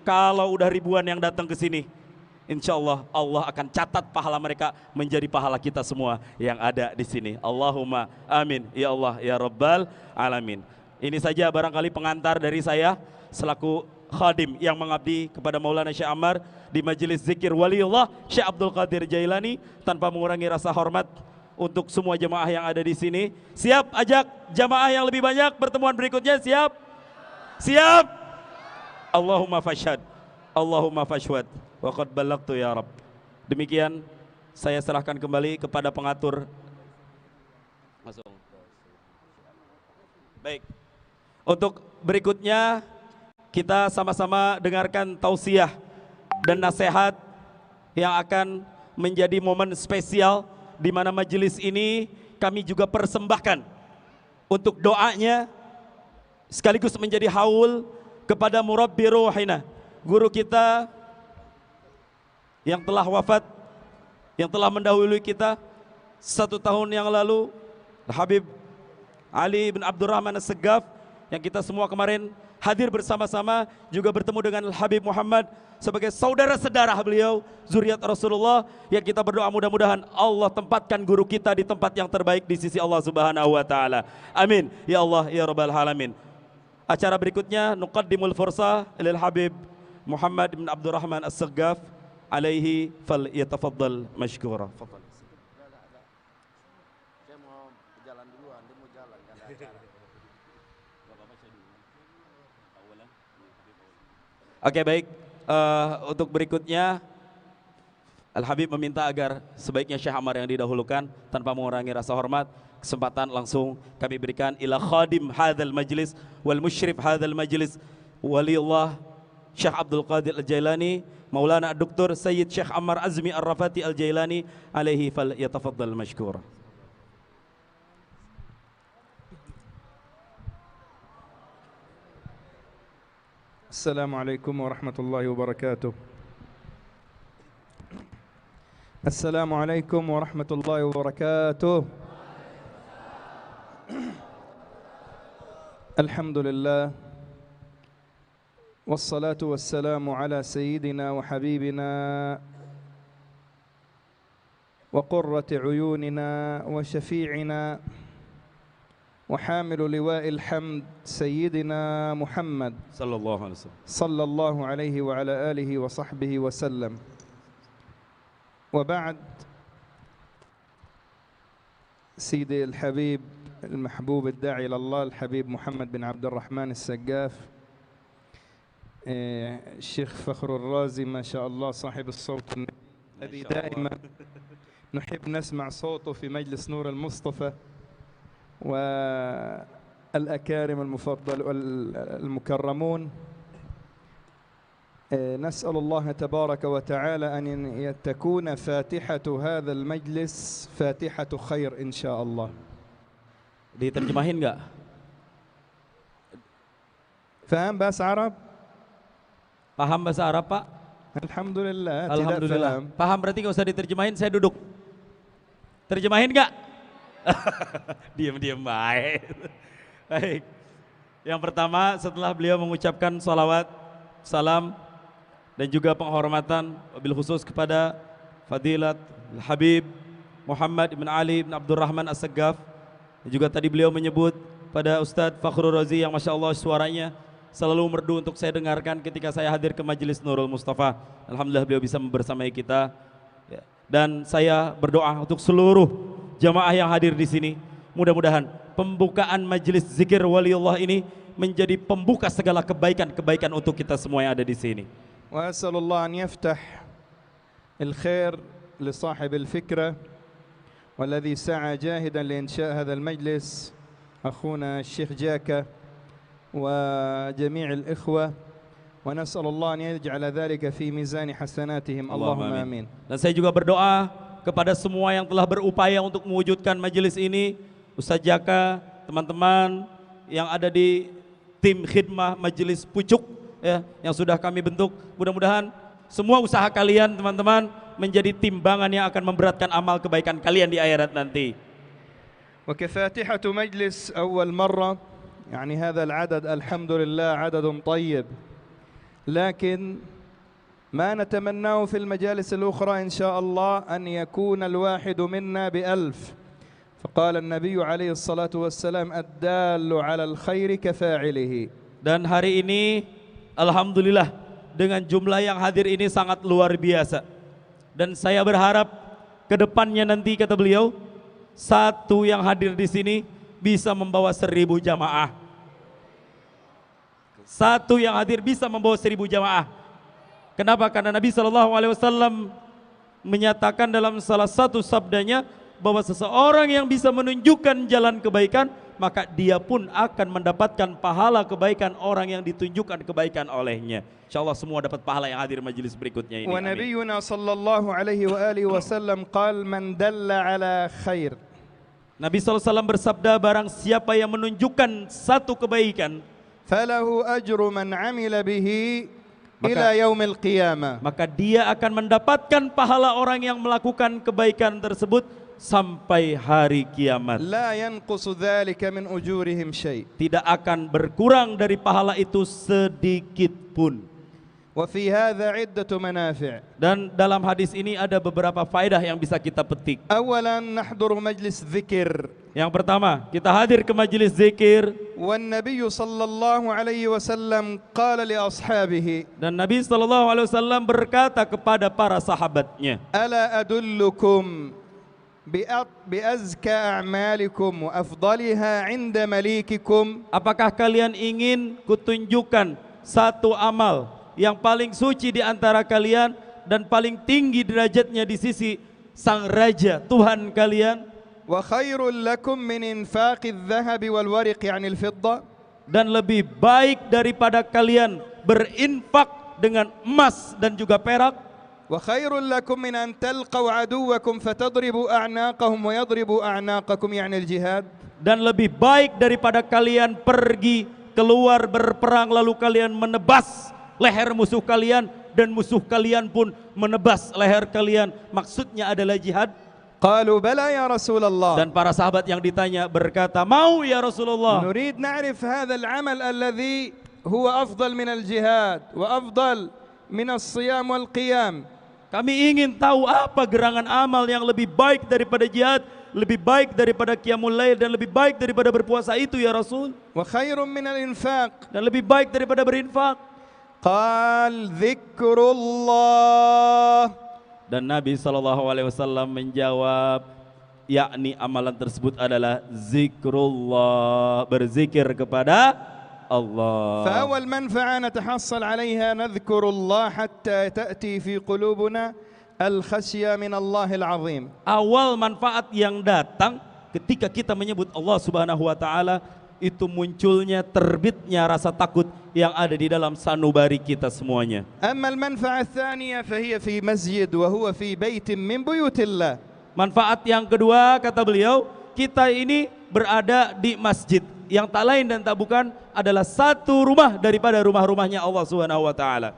Kalau udah ribuan yang datang ke sini, insya Allah Allah akan catat pahala mereka menjadi pahala kita semua yang ada di sini. Allahumma amin ya Allah ya Rabbal alamin. Ini saja barangkali pengantar dari saya selaku khadim yang mengabdi kepada Maulana Syekh Ammar di Majelis Zikir Waliullah Syekh Abdul Qadir Jailani, tanpa mengurangi rasa hormat untuk semua jemaah yang ada di sini. Siap ajak jemaah yang lebih banyak pertemuan berikutnya? Siap? Siap? Allahumma fashhad, Allahumma fashhad, wa qad ballagtu ya Rabb. Demikian saya serahkan kembali kepada pengatur. Baik. Untuk berikutnya kita sama-sama dengarkan tausiah dan nasihat yang akan menjadi momen spesial di mana majelis ini kami juga persembahkan untuk doanya sekaligus menjadi haul kepada murabbi ruhina, guru kita yang telah wafat, yang telah mendahului kita 1 tahun yang lalu, Habib Ali bin Abdurrahman As-Segaf, yang kita semua kemarin hadir bersama-sama, juga bertemu dengan Habib Muhammad sebagai saudara-saudara beliau, zuriat Rasulullah, yang kita berdoa mudah-mudahan Allah tempatkan guru kita di tempat yang terbaik di sisi Allah Subhanahu wa taala. Amin ya Allah ya Rabbal alamin. Acara berikutnya nuqaddimul fursa lil Habib Muhammad bin Abdurrahman As-Segaf alaihi fal yatafaddal mashkura. Saya mau jalan duluan, dia mau jalan kan ada acara. Oke, baik. Untuk berikutnya Al-Habib meminta agar sebaiknya Syekh Ammar yang didahulukan tanpa mengurangi rasa hormat. Kesempatan langsung kami berikan ila khadim hadzal majlis wal musyrif hadzal majlis waliullah Syekh Abdul Qadir Al-Jailani Maulana Dr. Sayyid Syekh Ammar Azmi Ar-Rafati Al-Jailani alaihi fal yatafaddal mashkura. Assalamualaikum warahmatullahi wabarakatuh. Assalamualaikum warahmatullahi wabarakatuh. Alhamdulillah wassalatu wassalamu ala sayyidina wa habibina wa qurrati uyunina wa syafi'ina وحامل لواء الحمد سيدنا محمد صلى الله عليه وعلى آله وصحبه وسلم. وبعد، سيدي الحبيب المحبوب الداعي إلى الله الحبيب محمد بن عبد الرحمن السقاف، الشيخ فخر الرازي ما شاء الله صاحب الصوت الذي دائما نحب نسمع صوته في مجلس نور المصطفى، والأكارم المفضل والمكرمون، نسأل الله تبارك وتعالى أن تكون فاتحة هذا المجلس فاتحة خير إن شاء الله. Diterjemahin nggak? فهم bahasa Arab? Paham bahasa Arab, Pak? Alhamdulillah. Alhamdulillah. Paham, berarti nggak usah diterjemahin, saya duduk. Terjemahin nggak? Diam-diam baik. Baik. Yang pertama, setelah beliau mengucapkan salawat, salam, dan juga penghormatan wabil khusus kepada Fadilat Habib Muhammad ibn Ali ibn Abdurrahman As-Segaf, dan juga tadi beliau menyebut pada Ustadz Fakhrul Razi yang Masya Allah suaranya selalu merdu untuk saya dengarkan ketika saya hadir ke Majelis Nurul Mustafa. Alhamdulillah beliau bisa membersamai kita. Dan saya berdoa untuk seluruh jamaah yang hadir di sini, mudah-mudahan pembukaan majelis zikir waliullah ini menjadi pembuka segala kebaikan-kebaikan untuk kita semua yang ada di sini. Wa as'alullah an yaftah al-khair li sahib al-fikra walladhi sa'a jahidan li insha' hadha al-majlis akhuna Syekh Jaka wa jami' al-ikhwah, wa nas'alullah an yaj'ala dhalika fi mizan hasanatihim. Allahumma amin. Dan saya juga berdoa kepada semua yang telah berupaya untuk mewujudkan majelis ini, Ustaz Jaka, teman-teman yang ada di tim khidmah majelis Pucuk ya, yang sudah kami bentuk. Mudah-mudahan semua usaha kalian teman-teman menjadi timbangan yang akan memberatkan amal kebaikan kalian di akhirat nanti. وكفاتحة مجلس أول مرة يعني هذا العدد الحمد لله عدد طيب لكن ما نتمناه في المجالس الأخرى إن شاء الله أن يكون الواحد منا ب1000. فقال النبي عليه الصلاة والسلام الدال على الخير كفاعله. Dan hari ini alhamdulillah dengan jumlah yang hadir ini sangat luar biasa. Dan saya berharap ke depannya nanti, kata beliau, satu yang hadir di sini bisa membawa 1000 jamaah. Satu yang hadir bisa membawa 1000 jamaah. Kenapa? Karena Nabi SAW menyatakan dalam salah satu sabdanya bahwa seseorang yang bisa menunjukkan jalan kebaikan, maka dia pun akan mendapatkan pahala kebaikan orang yang ditunjukkan kebaikan olehnya. InsyaAllah semua dapat pahala yang hadir majelis berikutnya ini. Wa nabiyuna sallallahu alaihi wa alihi wasallam qal man dalla ala khair. Nabi SAW bersabda, barang siapa yang menunjukkan satu kebaikan, falahu ajru man amila bihi ila yaumil qiyamah. Maka dia akan mendapatkan pahala orang yang melakukan kebaikan tersebut sampai hari kiamat. La yanqusu dzalika min ujurihim syai'. Tidak akan berkurang dari pahala itu sedikit pun. Wa fi hadza 'iddatu manafi'. Dan dalam hadis ini ada beberapa faedah yang bisa kita petik. Awalan nahduru majlis dzikr. Yang pertama, kita hadir ke majelis zikir. Wan Nabiy sallallahu alaihi wasallam qala li ashabihi. Dan Nabi sallallahu alaihi wasallam berkata kepada para sahabatnya, Ala adullukum biazka a'malikum wa afdaliha 'inda malikikum. apakah kalian ingin kutunjukkan satu amal yang paling suci di antara kalian dan paling tinggi derajatnya di sisi sang raja Tuhan kalian? Wa khairul lakum min infaqi adh-dhahabi wal wariqi 'anil fidda. Dan lebih baik daripada kalian berinfak dengan emas dan juga perak. Wa khairul lakum min an talqaw aduwakum fatadribu a'naqahum wa yadribu a'naqakum ya'ni al-jihad. Dan lebih baik daripada kalian pergi keluar berperang lalu kalian menebas leher musuh kalian dan musuh kalian pun menebas leher kalian. Maksudnya adalah jihad. Qalu bala ya Rasulullah. Dan para sahabat yang ditanya berkata, mau ya Rasulullah. Nurid na'rif hadha al-amal alladhi huwa afdal min al-jihad wa afdal min as-siyam wal qiyam. Kami ingin tahu apa gerangan amal yang lebih baik daripada jihad, lebih baik daripada qiyamul lail, dan lebih baik daripada berpuasa itu ya Rasul. Wa khairun min al-infaq. Dan lebih baik daripada berinfak. Qal dzikrullah. Dan Nabi SAW menjawab, yakni amalan tersebut adalah zikrullah, berzikir kepada Allah. فأول منفعة نتحصل عليها نذكر الله حتى تأتي في قلوبنا الخشية من الله العظيم. Awal manfaat yang datang ketika kita menyebut Allah Subhanahu wa taala, itu munculnya, terbitnya rasa takut yang ada di dalam sanubari kita semuanya. أما المنفعة الثانية فهي في مسجد وهو في بيت من بيوت الله. Manfaat yang kedua, kata beliau, kita ini berada di masjid yang tak lain dan tak bukan adalah satu rumah daripada rumah-rumahnya Allah Subhanahu wa taala.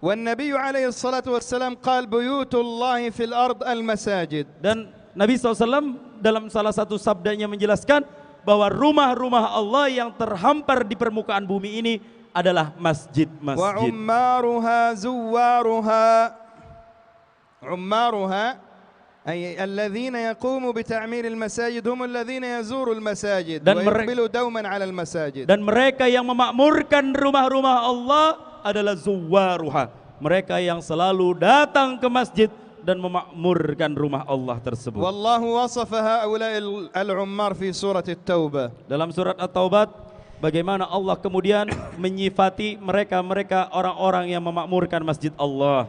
والنبي عليه الصلاة والسلام قال بيوت الله في الأرض المساجد. Dan Nabi SAW dalam salah satu sabdanya menjelaskan bahwa rumah-rumah Allah yang terhampar di permukaan bumi ini adalah masjid-masjid. وعمارها زوارها عمارها أي الذين يقوموا بتعمير المساجد هم الذين يزوروا المساجد ويقبلوا دوما على المساجد. Dan mereka yang memakmurkan rumah-rumah Allah adalah zuwaruha, mereka yang selalu datang ke masjid dan memakmurkan rumah Allah tersebut. والله وصف هؤلاء العمار في سورة التوبة. Dalam surat At-Taubah, bagaimana Allah kemudian menyifati mereka-mereka orang-orang yang memakmurkan masjid Allah.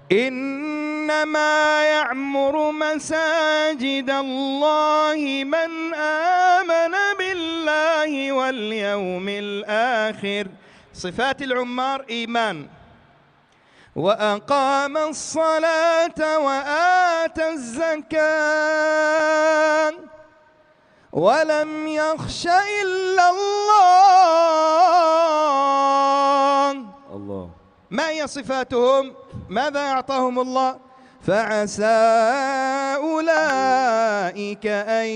إنما يعمر مساجد الله من آمن بالله واليوم الآخر. صفات العمار إيمان وأقام الصلاة وآتى الزكاة ولم يخش إلا الله. ما هي صفاتهم؟ ماذا أعطاهم الله؟ فعسى أولئك أن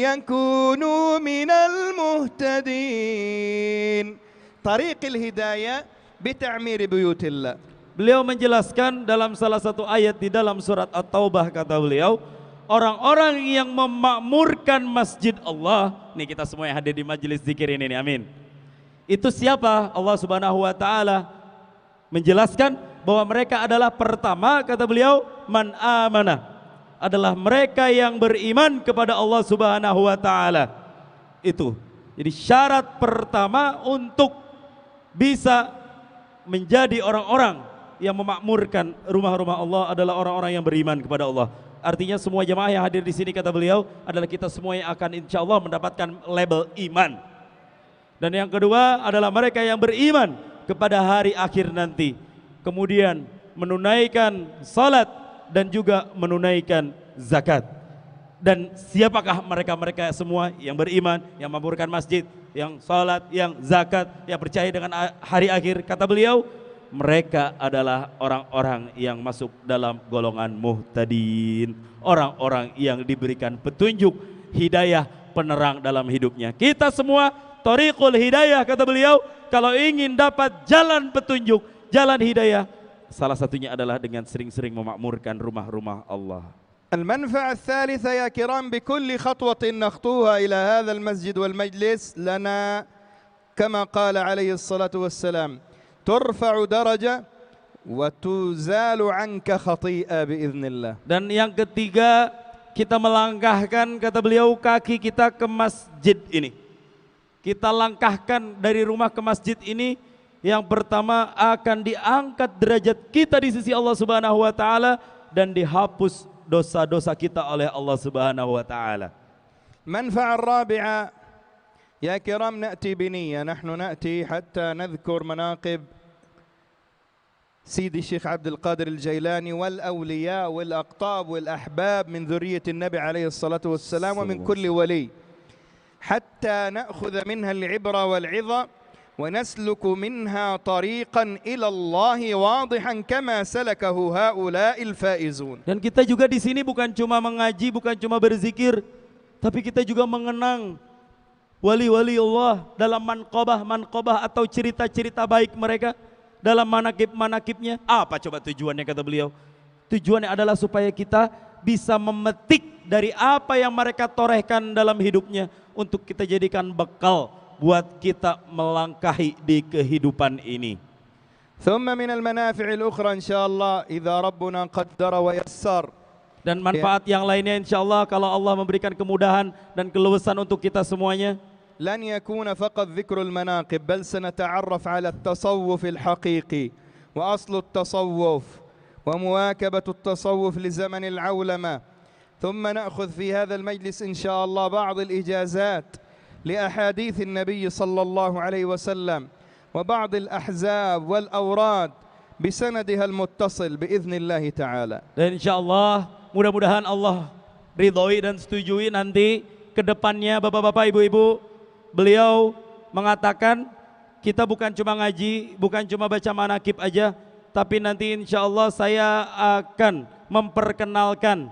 يكونوا من المهتدين. طريق الهداية بتعمير بيوت الله. Beliau menjelaskan dalam salah satu ayat di dalam surat At-Taubah, kata beliau, orang-orang yang memakmurkan masjid Allah, nih kita semua yang hadir di majelis zikir ini nih, amin. Itu siapa? Allah Subhanahu wa taala menjelaskan bahwa mereka adalah pertama, kata beliau, man amana, adalah mereka yang beriman kepada Allah Subhanahu wa taala. Itu. Jadi syarat pertama untuk bisa menjadi orang-orang yang memakmurkan rumah-rumah Allah adalah orang-orang yang beriman kepada Allah. Artinya semua jemaah yang hadir di sini, kata beliau, adalah kita semua yang akan insya Allah mendapatkan label iman. Dan yang kedua adalah mereka yang beriman kepada hari akhir nanti, kemudian menunaikan salat dan juga menunaikan zakat. Dan siapakah mereka-mereka semua yang beriman, yang memakmurkan masjid, yang salat, yang zakat, yang percaya dengan hari akhir? Kata beliau, mereka adalah orang-orang yang masuk dalam golongan muhtadin, orang-orang yang diberikan petunjuk, hidayah, penerang dalam hidupnya. Kita semua thariqul hidayah, kata beliau, kalau ingin dapat jalan petunjuk, jalan hidayah, salah satunya adalah dengan sering-sering memakmurkan rumah-rumah Allah. المنفعة الثالثة يا كرام، بكل خطوة نخطوها إلى هذا المسجد والمجلس لنا كما قال عليه الصلاة والسلام ترفع درجة وتزال عنك خطيئة بإذن الله. Dan yang ketiga, kita melangkahkan, kata beliau, kaki kita ke masjid ini. Kita langkahkan dari rumah ke masjid ini, yang pertama akan diangkat derajat kita di sisi Allah Subhanahu wa taala dan dihapus dosa-dosa kita oleh Allah Subhanahu wa taala. المنفعة الرابعة يا كرام، نأتي بنية، نحن نأتي حتى نذكر مناقب سيدي الشيخ عبد القادر الجيلاني والأولياء والأقطاب والأحباب من ذرية النبي عليه الصلاة والسلام ومن كل ولي، حتى نأخذ منها العبرة والعظة ونسلك منها طريقا إلى الله واضحا كما سلكه هؤلاء الفائزون. Dan kita juga di sini bukan cuma mengaji, bukan cuma berzikir, tapi kita juga mengenang wali-wali Allah dalam manqabah atau cerita-cerita baik mereka dalam manakib-manakibnya. Apa coba tujuannya, kata beliau? Tujuannya adalah supaya kita bisa memetik dari apa yang mereka torehkan dalam hidupnya untuk kita jadikan bekal buat kita melangkahi di kehidupan ini. ثم من المنافع الأخرى إن شاء الله إذا ربنا قدر ويسر. Dan manfaat yang lainnya insya Allah kalau Allah memberikan kemudahan dan keluasan untuk kita semuanya. لن يكون فقط ذكر المناقب بل سنتعرف على التصوف الحقيقي وأصل التصوف ومواكبة التصوف لزمن العولمة. ثم نأخذ في هذا المجلس إن شاء الله بعض الإجازات لأحاديث النبي صلى الله عليه وسلم وبعض الأحزاب والأوراد بسندها المتصل بإذن الله تعالى. Dan insyaallah mudah-mudahan Allah ridhoi dan setujui nanti ke depannya, bapak-bapak, ibu-ibu, beliau mengatakan kita bukan cuma ngaji, bukan cuma baca manakib aja, tapi nanti insyaallah saya akan memperkenalkan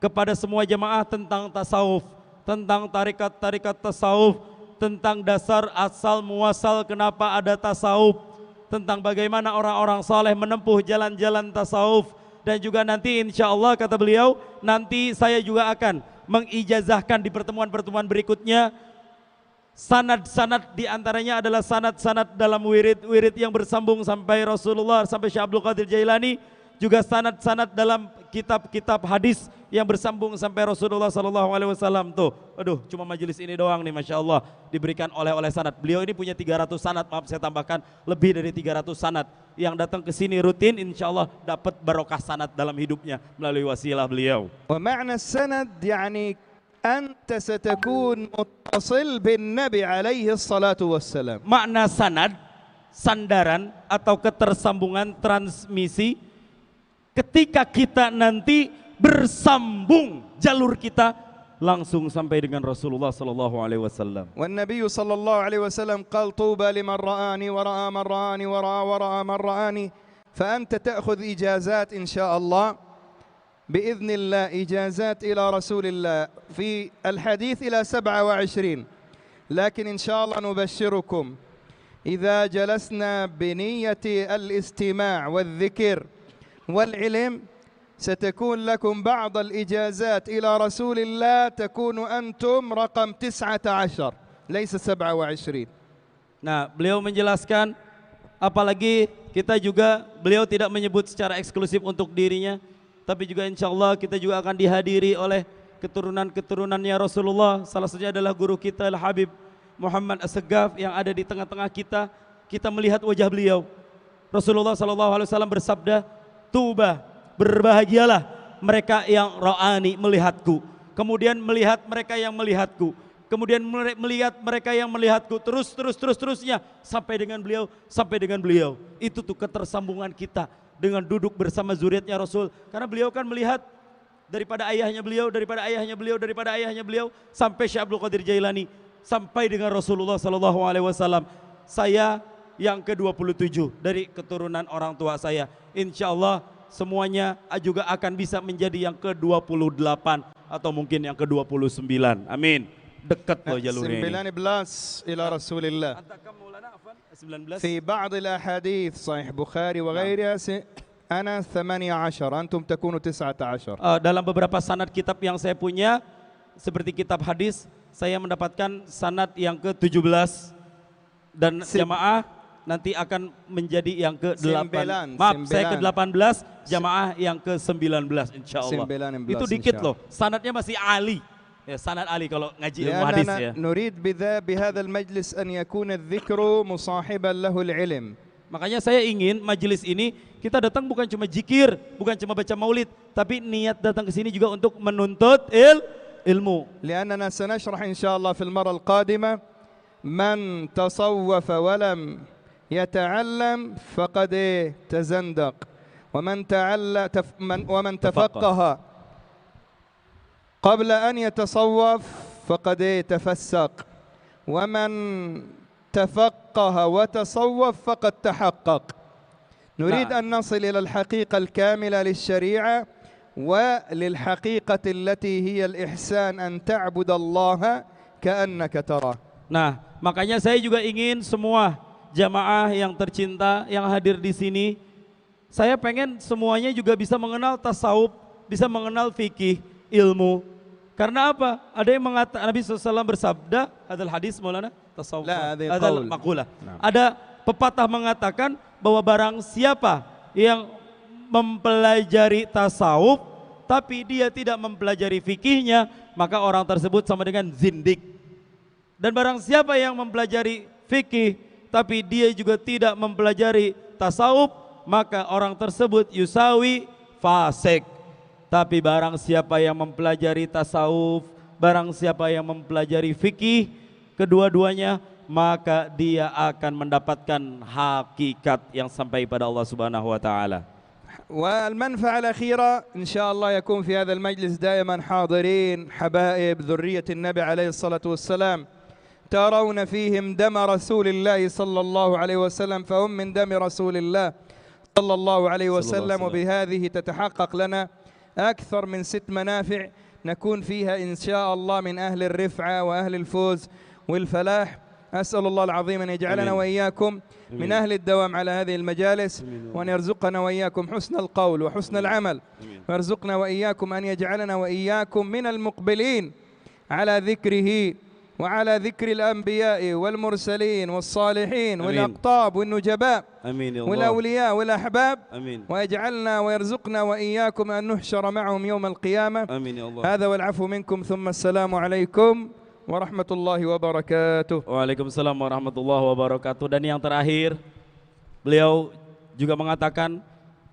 kepada semua jemaah tentang tasawuf, tentang tarikat-tarikat tasawuf, tentang dasar asal muasal kenapa ada tasawuf, tentang bagaimana orang-orang saleh menempuh jalan-jalan tasawuf. Dan juga nanti insya Allah, kata beliau, nanti saya juga akan mengijazahkan di pertemuan-pertemuan berikutnya sanad-sanad, diantaranya adalah sanad-sanad dalam wirid-wirid yang bersambung sampai Rasulullah, sampai Syekh Abdul Qadir Jailani, juga sanad-sanad dalam kitab-kitab hadis yang bersambung sampai Rasulullah sallallahu alaihi wasallam. Tuh, aduh, cuma majelis ini doang nih, Masya Allah, diberikan oleh sanad. Beliau ini punya 300 sanad, maaf saya tambahkan, lebih dari 300 sanad. Yang datang ke sini rutin insya Allah dapat barokah sanad dalam hidupnya melalui wasilah beliau. Wa ma'na sanad yani anta satakun muttasil bin Nabi alaihi salatu wassalam. Makna sanad, sandaran atau ketersambungan, transmisi, ketika kita nanti bersambung jalur kita langsung sampai dengan Rasulullah sallallahu alaihi wasallam. Wan Nabi sallallahu alaihi wasallam qala tuba liman ra'ani wa ra'a man ra'ani wa ra'a wa ra'a man ra'ani, fa anta ta'khudh ijazat insyaallah باذن الله, اجازات الى رسول الله في الحديث الى 27. لكن ان شاء الله نبشركم إذا جلسنا بنية الاستماع والذكر والعلم ستكون لكم بعض الإجازات إلى رسول الله، تكون أنتم رقم 19 ليس 27. Nah, beliau menjelaskan, apalagi kita juga, beliau tidak menyebut secara eksklusif untuk dirinya, tapi juga insya Allah kita juga akan dihadiri oleh keturunan-keturunannya Rasulullah. Salah satunya adalah guru kita Al-Habib Muhammad As-Segaf yang ada di tengah-tengah kita. Kita melihat wajah beliau. Rasulullah SAW bersabda, "Tuba, berbahagialah mereka yang ra'ani, melihatku." Kemudian melihat mereka yang melihatku. Kemudian melihat mereka yang melihatku, terusnya sampai dengan beliau. Itu tuh ketersambungan kita dengan duduk bersama zuriatnya Rasul. Karena beliau kan melihat daripada ayahnya beliau sampai Syekh Abdul Qadir Jailani, sampai dengan Rasulullah SAW. Saya yang ke-27 dari keturunan orang tua saya. Insya Allah semuanya juga akan bisa menjadi yang ke-28 atau mungkin yang ke-29. Amin. Dekat loh jalurnya ini. 19 إلى رسول الله. 19. في بعض الأحاديث صحيح بخاري وغيرها أنا 18 أنتم تكونوا 19. Dalam beberapa sanad kitab yang saya punya, seperti kitab hadis, saya mendapatkan sanad yang ke-17 dan jamaah nanti akan menjadi yang ke-8. Maaf, saya ke-18, jamaah yang ke-19 insya Allah. Itu dikit loh, sanadnya masih Ali. Ya, sanad Ali kalau ngaji ilmu hadis ya. نريد بهذا المجلس أن يكون الذكر مصاحبا له العلم. Makanya saya ingin majelis ini kita datang bukan cuma zikir, bukan cuma baca maulid, tapi niat datang ke sini juga untuk menuntut ilmu. لأننا سنشرح إن شاء الله في المرة القادمة من تصوف ولم يتعلم فقد تزندق ومن تفقه قبل أن يتصوف فقد تفسق ومن تفقه وتصوف فقد تحقق. نريد أن نصل إلى الحقيقة الكاملة للشريعة وللحقيقة التي هي الإحسان أن تعبد الله كأنك تراه. Nah, makanya saya juga ingin semua jamaah yang tercinta yang hadir di sini, saya pengen semuanya juga bisa mengenal tasawuf, bisa mengenal fikih, ilmu. Karena apa? Ada yang mengatakan, Nabi SAW bersabda, hadal hadis Maulana, tasawuf, hadal makulah. Ada pepatah mengatakan bahwa barang siapa yang mempelajari tasawuf, tapi dia tidak mempelajari fikihnya, maka orang tersebut sama dengan zindik. Dan barang siapa yang mempelajari fikih, tapi dia juga tidak mempelajari tasawuf, maka orang tersebut yusawi fasik. Tapi barang siapa yang mempelajari tasawuf, barang siapa yang mempelajari fikih, kedua-duanya, maka dia akan mendapatkan hakikat yang sampai pada Allah Subhanahu wa taala. والمنفعة الأخيرة إن شاء الله يكون في هذا المجلس دائما حاضرين حبائب ذرية النبي عليه الصلاة والسلام ترون فيهم دم رسول الله صلى الله عليه وسلم فهم من دم رسول الله صلى الله عليه وسلم. وبهذه تتحقق لنا أكثر من 6 منافع نكون فيها إن شاء الله من أهل الرفعة وأهل الفوز والفلاح. أسأل الله العظيم أن يجعلنا وإياكم من أهل الدوام على هذه المجالس، وأن يرزقنا وإياكم حسن القول وحسن العمل، ويرزقنا وإياكم أن يجعلنا وإياكم من المقبلين على ذكره وعلى ذكر الأنبياء والمرسلين والصالحين والأقطاب والنجباء والأولياء والأحباب، ويجعلنا ويرزقنا وإياكم أن نحشر معهم يوم القيامة. هذا والعفو منكم، ثم السلام عليكم warahmatullahi wabarakatuh. Waalaikumsalam warahmatullahi wabarakatuh. Dan yang terakhir, beliau juga mengatakan,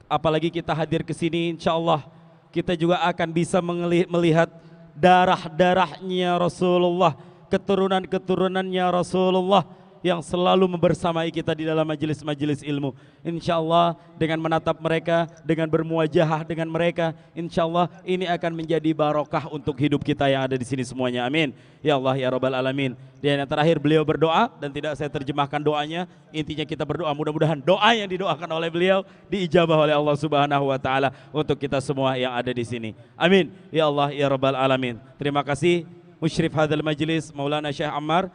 apalagi kita hadir ke sini, insya Allah kita juga akan bisa melihat darah-darahnya Rasulullah, keturunan-keturunannya Rasulullah yang selalu membersamai kita di dalam majelis-majelis ilmu. Insya Allah dengan menatap mereka, dengan bermuajahah dengan mereka, insya Allah ini akan menjadi barokah untuk hidup kita yang ada di sini semuanya. Amin. Ya Allah ya Rabbal Alamin. Dan yang terakhir beliau berdoa, dan tidak saya terjemahkan doanya. Intinya kita berdoa, mudah-mudahan doa yang didoakan oleh beliau diijabah oleh Allah Subhanahu wa taala untuk kita semua yang ada di sini. Amin. Ya Allah ya Rabbal Alamin. Terima kasih Musyrif hadzal majlis Maulana Syekh Ammar